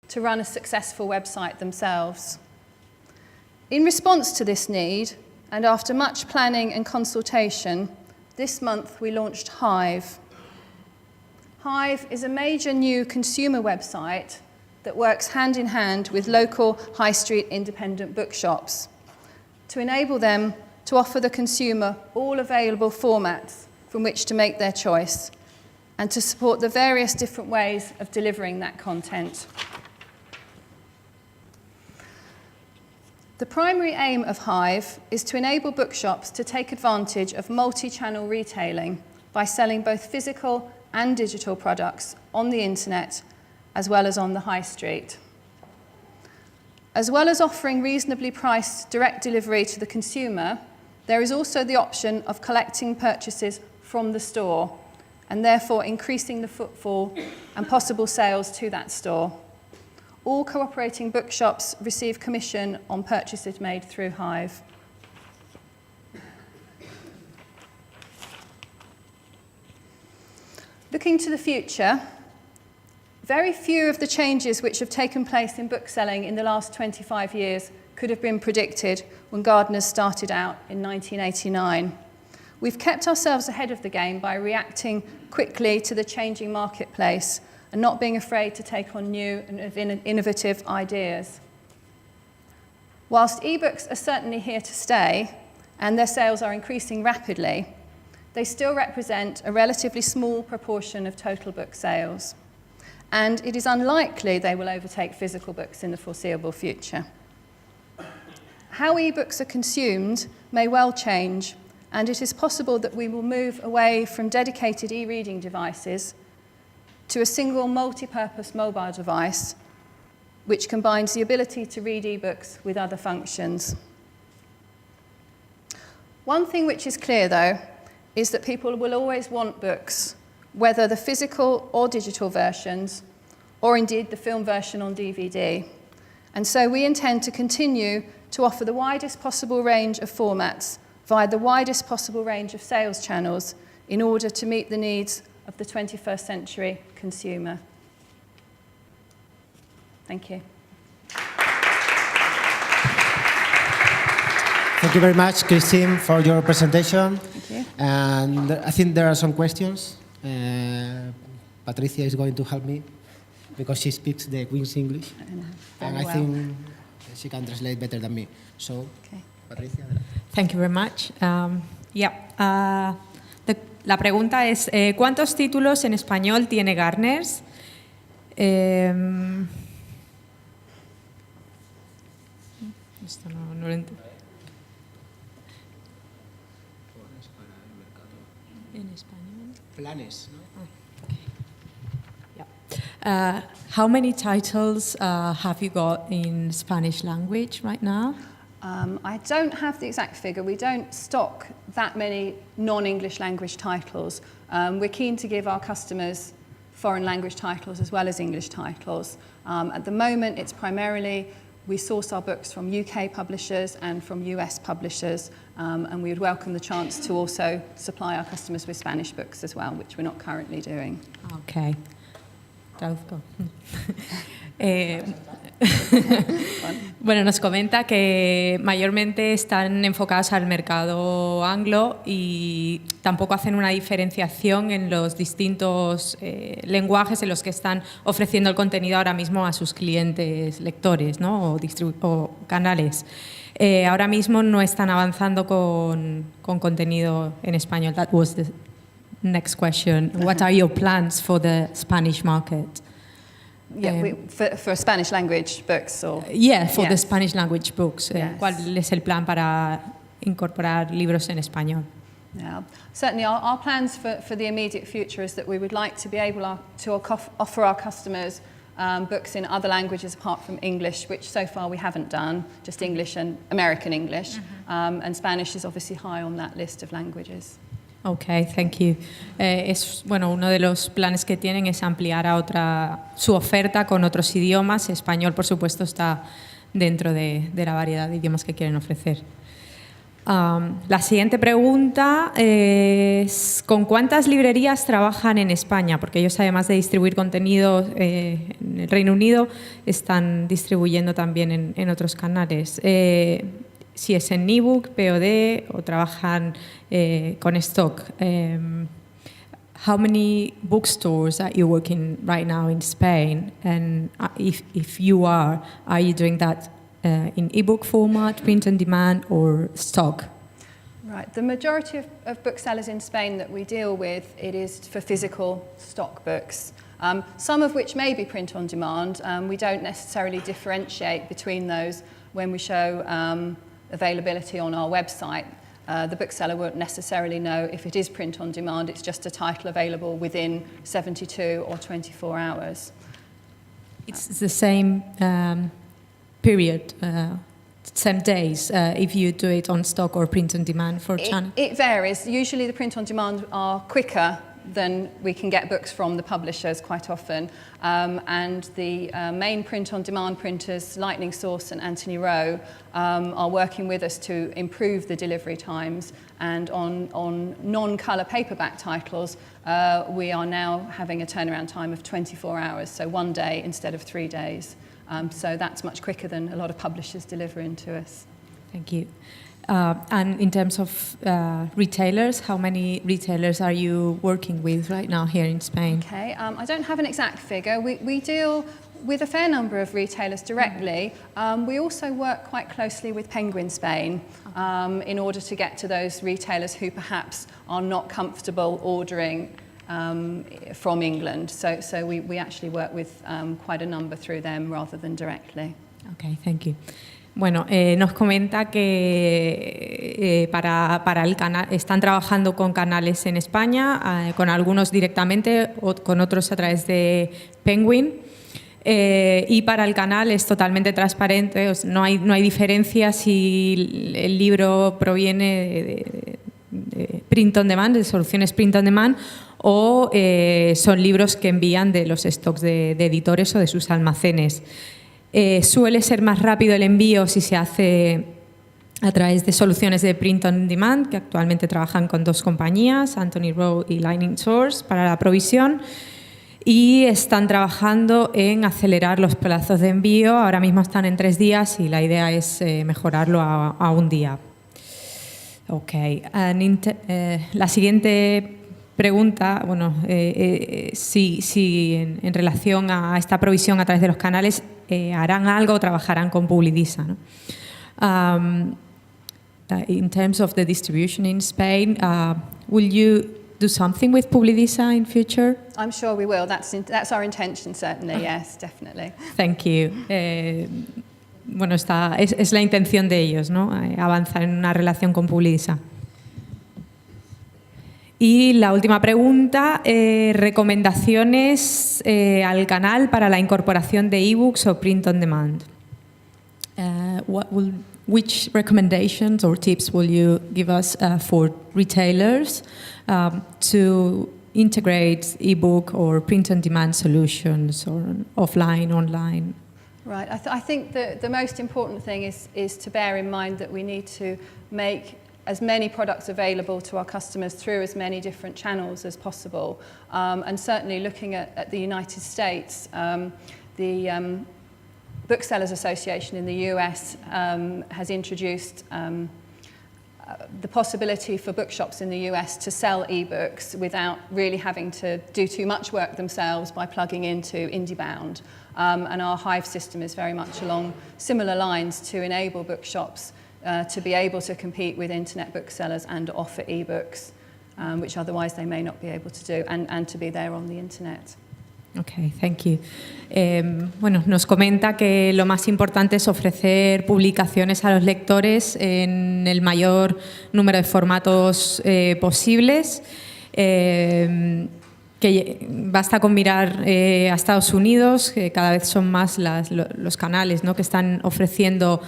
to run a successful website themselves. In response to this need, and after much planning and consultation, this month we launched Hive. Hive is a major new consumer website that works hand in hand with local high street independent bookshops to enable them to offer the consumer all available formats from which to make their choice and to support the various different ways of delivering that content. The primary aim of Hive is to enable bookshops to take advantage of multi-channel retailing by selling both physical and digital products on the internet as well as on the high street. As well as offering reasonably priced direct delivery to the consumer, there is also the option of collecting purchases from the store and therefore increasing the footfall and possible sales to that store. All cooperating bookshops receive commission on purchases made through Hive. Looking to the future, very few of the changes which have taken place in bookselling in the last 25 years could have been predicted when Gardenrs started out in 1989. We've kept ourselves ahead of the game by reacting quickly to the changing marketplace and not being afraid to take on new and innovative ideas. Whilst ebooks are certainly here to stay and their sales are increasing rapidly, they still represent a relatively small proportion of total book sales. And it is unlikely they will overtake physical books in the foreseeable future. How ebooks are consumed may well change, and it is possible that we will move away from dedicated e-reading devices to a single multi-purpose mobile device which combines the ability to read ebooks with other functions. One thing which is clear, though, is that people will always want books, whether the physical or digital versions, or indeed the film version on DVD. And so we intend to continue to offer the widest possible range of formats via the widest possible range of sales channels in order to meet the needs of the 21st century consumer. Thank you. Thank you very much, Christine, for your presentation. Thank you. And I think there are some questions. Patricia is going to help me because she speaks the Queen's English. And I think she can translate better than me. So, okay. Patricia. Thank you very much. La pregunta es, ¿cuántos títulos en español tiene Gardenrs? Esto no lo entiendo. En español. Planes, ¿no? Okay. Yeah. How many titles have you got in Spanish language right now? I don't have the exact figure. We don't stock that many non-English language titles. We're keen to give our customers foreign language titles as well as English titles. At the moment, it's primarily we source our books from UK publishers and from US publishers, and we would welcome the chance to also supply our customers with Spanish books as well, which we're not currently doing. Okay. Traduzco. Bueno, nos comenta que mayormente están enfocados al mercado anglo y tampoco hacen una diferenciación en los distintos lenguajes en los que están ofreciendo el contenido ahora mismo a sus clientes lectores, ¿no? o canales. Ahora mismo no están avanzando con contenido en español. That was the next question. What are your plans for the Spanish market? Yeah, for Spanish language books? Or? Yeah, for yes. the Spanish language books. Yes. ¿Cuál es el plan para incorporar libros en español? Yeah. Certainly our plans for the immediate future is that we would like to be able to offer our customers books in other languages apart from English, which so far we haven't done, just English and American English. And Spanish is obviously high on that list of languages. Okay, thank you. Uno de los planes que tienen es ampliar su oferta con otros idiomas. Español, por supuesto, está dentro de la variedad de idiomas que quieren ofrecer. La siguiente pregunta es ¿con cuántas librerías trabajan en España? Porque ellos, además de distribuir contenido en en el Reino Unido están distribuyendo también en otros canales. Si es en ebook, POD o trabajan con stock. How many bookstores are you working right now in Spain? And if you are you doing that in ebook format, print on demand, or stock? Right, the majority of booksellers in Spain that we deal with, it is for physical stock books. Some of which may be print on demand. We don't necessarily differentiate between those when we show availability on our website. The bookseller won't necessarily know if it is print on demand, it's just a title available within 72 or 24 hours. It's the same period, same days, if you do it on stock or print on demand for channel? It varies. Usually the print on demand are quicker than we can get books from the publishers quite often. And the main print-on-demand printers, Lightning Source and Anthony Rowe, are working with us to improve the delivery times. And on non-colour paperback titles, we are now having a turnaround time of 24 hours, so 1 day instead of 3 days. So that's much quicker than a lot of publishers delivering to us. Thank you. And in terms of retailers, how many retailers are you working with right now here in Spain? Okay, I don't have an exact figure. We deal with a fair number of retailers directly. We also work quite closely with Penguin Spain in order to get to those retailers who perhaps are not comfortable ordering from England. So we actually work with quite a number through them rather than directly. Okay, thank you. Bueno, nos comenta que para el canal están trabajando con canales en España, con algunos directamente, o con otros a través de Penguin. Y para el canal es totalmente transparente, no hay diferencia si el libro proviene de print on demand, de soluciones print on demand, o son libros que envían de los stocks de editores o de sus almacenes. Suele ser más rápido el envío si se hace a través de soluciones de print on demand, que actualmente trabajan con 2 compañías, Anthony Rowe y Lightning Source, para la provisión, y están trabajando en acelerar los plazos de envío. Ahora mismo están en 3 días y la idea es mejorarlo a 1 día. Okay. La siguiente pregunta, bueno, si en relación a esta provisión a través de los canales harán algo o trabajarán con Publidisa, ¿no? In terms of the distribution in Spain, will you do something with Publidisa in future? I'm sure we will. That's our intention, certainly. Yes, definitely. Thank you. Bueno, es la intención de ellos, ¿no? Avanzar en una relación con Publidisa. Y la última pregunta, recomendaciones al canal para la incorporación de ebooks o print on demand. Which recommendations or tips will you give us for retailers to integrate ebook or print on demand solutions or offline, online? Right, I think the most important thing is to bear in mind that we need to make as many products available to our customers through as many different channels as possible. And certainly looking at the United States, the Booksellers Association in the US has introduced the possibility for bookshops in the US to sell ebooks without really having to do too much work themselves by plugging into IndieBound. And our Hive system is very much along similar lines to enable bookshops to be able to compete with internet booksellers and offer ebooks, which otherwise they may not be able to do, and to be there on the internet. Okay, thank you. Bueno, nos comenta que lo más importante es ofrecer publicaciones a los lectores en el mayor número de formatos posibles. Que basta con mirar a Estados Unidos, que cada vez son más los canales, ¿no?, que están ofreciendo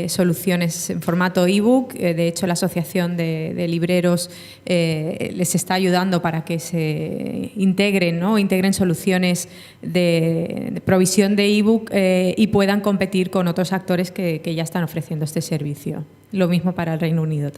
soluciones en formato ebook. De hecho, la Asociación de Libreros les está ayudando para que se integren, ¿no?, integren soluciones de provisión de ebook y puedan competir con otros actores que ya están ofreciendo este servicio. Lo mismo para el Reino Unido.